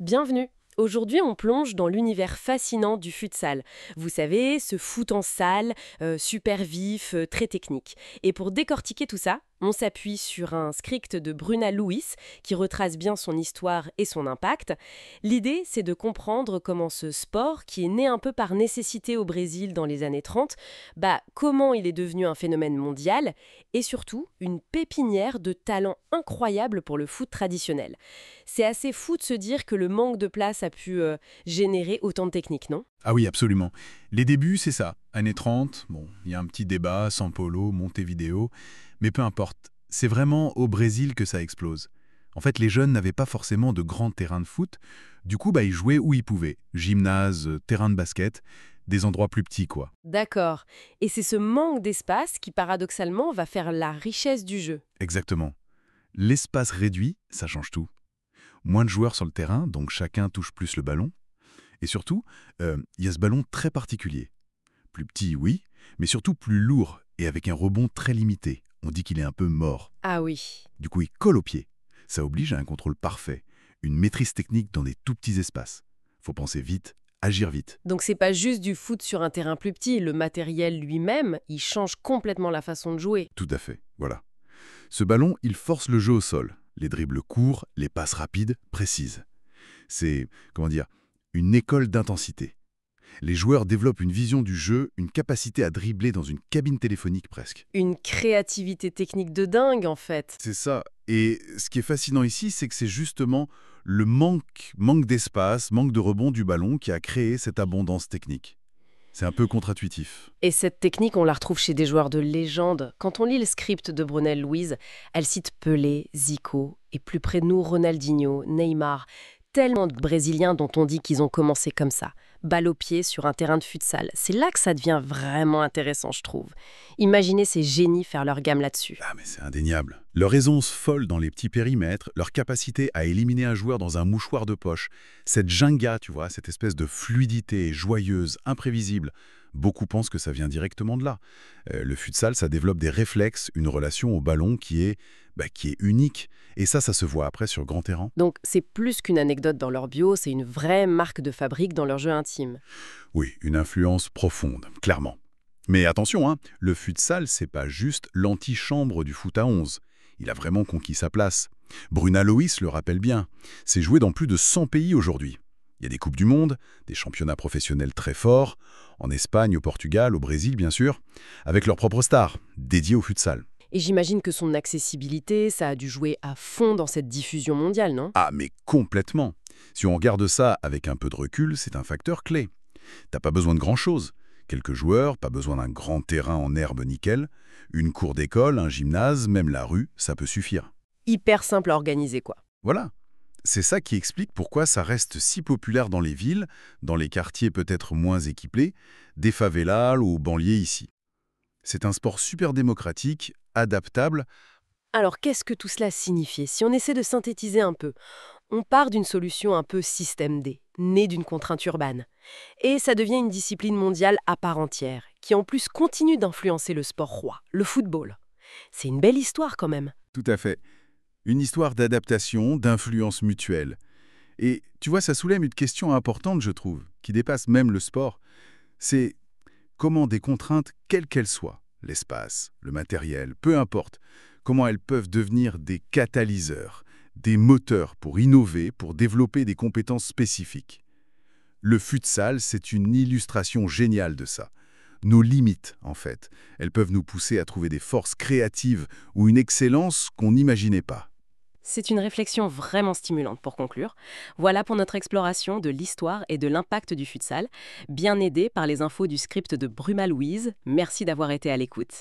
Bienvenue. Aujourd'hui, on plonge dans l'univers fascinant du futsal. Vous savez, ce foot en salle, super vif, très technique. Et pour décortiquer tout ça, on s'appuie sur un script de Bruna Lewis qui retrace bien son histoire et son impact. L'idée, c'est de comprendre comment ce sport, qui est né un peu par nécessité au Brésil dans les années 30, comment il est devenu un phénomène mondial et surtout une pépinière de talents incroyables pour le foot traditionnel. C'est assez fou de se dire que le manque de place a pu générer autant de techniques, non? Ah oui, absolument. Les débuts, c'est ça. Années 30, bon, il y a un petit débat, São Paulo, Montevideo, mais peu importe. C'est vraiment au Brésil que ça explose. En fait, les jeunes n'avaient pas forcément de grands terrains de foot. Du coup, ils jouaient où ils pouvaient. Gymnase, terrain de basket, des endroits plus petits, quoi. D'accord. Et c'est ce manque d'espace qui, paradoxalement, va faire la richesse du jeu. Exactement. L'espace réduit, ça change tout. Moins de joueurs sur le terrain, donc chacun touche plus le ballon. Et surtout, il y a ce ballon très particulier. Plus petit, oui, mais surtout plus lourd et avec un rebond très limité. On dit qu'il est un peu mort. Ah oui. Du coup, il colle au pied. Ça oblige à un contrôle parfait, une maîtrise technique dans des tout petits espaces. Faut penser vite, agir vite. Donc c'est pas juste du foot sur un terrain plus petit, le matériel lui-même, il change complètement la façon de jouer. Tout à fait, voilà. Ce ballon, il force le jeu au sol. Les dribbles courts, les passes rapides, précises. C'est, comment dire, une école d'intensité. Les joueurs développent une vision du jeu, une capacité à dribbler dans une cabine téléphonique presque. Une créativité technique de dingue, en fait. C'est ça. Et ce qui est fascinant ici, c'est que c'est justement le manque d'espace, manque de rebond du ballon qui a créé cette abondance technique. C'est un peu contre-intuitif. Et cette technique, on la retrouve chez des joueurs de légende. Quand on lit le script de Brunel Louise, elle cite Pelé, Zico, et plus près de nous, Ronaldinho, Neymar. Tellement de Brésiliens dont on dit qu'ils ont commencé comme ça, balle au pied sur un terrain de futsal. C'est là que ça devient vraiment intéressant, je trouve. Imaginez ces génies faire leur gamme là-dessus. Ah mais c'est indéniable. Leur aisance folle dans les petits périmètres, leur capacité à éliminer un joueur dans un mouchoir de poche, cette ginga, tu vois, cette espèce de fluidité joyeuse, imprévisible. Beaucoup pensent que ça vient directement de là. Le futsal, ça développe des réflexes, une relation au ballon qui est unique. Et ça se voit après sur grand terrain. Donc c'est plus qu'une anecdote dans leur bio, c'est une vraie marque de fabrique dans leur jeu intime. Oui, une influence profonde, clairement. Mais attention, le futsal, c'est pas juste l'antichambre du foot à 11. Il a vraiment conquis sa place. Bruna Lewis le rappelle bien. C'est joué dans plus de 100 pays aujourd'hui. Il y a des Coupes du Monde, des championnats professionnels très forts, en Espagne, au Portugal, au Brésil bien sûr, avec leurs propres stars, dédiées au futsal. Et j'imagine que son accessibilité, ça a dû jouer à fond dans cette diffusion mondiale, non? Ah, mais complètement. Si on regarde ça avec un peu de recul, c'est un facteur clé. T'as pas besoin de grand-chose. Quelques joueurs, pas besoin d'un grand terrain en herbe nickel, une cour d'école, un gymnase, même la rue, ça peut suffire. Hyper simple à organiser, quoi. Voilà. C'est ça qui explique pourquoi ça reste si populaire dans les villes, dans les quartiers peut-être moins équipés, des favelas ou banlieues ici. C'est un sport super démocratique, adaptable. Alors qu'est-ce que tout cela signifie? Si on essaie de synthétiser un peu, on part d'une solution un peu système D, née d'une contrainte urbaine. Et ça devient une discipline mondiale à part entière, qui en plus continue d'influencer le sport roi, le football. C'est une belle histoire quand même. Tout à fait. Une histoire d'adaptation, d'influence mutuelle. Et tu vois, ça soulève une question importante, je trouve, qui dépasse même le sport. C'est comment des contraintes, quelles qu'elles soient, l'espace, le matériel, peu importe, comment elles peuvent devenir des catalyseurs, des moteurs pour innover, pour développer des compétences spécifiques. Le futsal, c'est une illustration géniale de ça. Nos limites, en fait, elles peuvent nous pousser à trouver des forces créatives ou une excellence qu'on n'imaginait pas. C'est une réflexion vraiment stimulante pour conclure. Voilà pour notre exploration de l'histoire et de l'impact du futsal, bien aidé par les infos du script de Bruma Louise. Merci d'avoir été à l'écoute.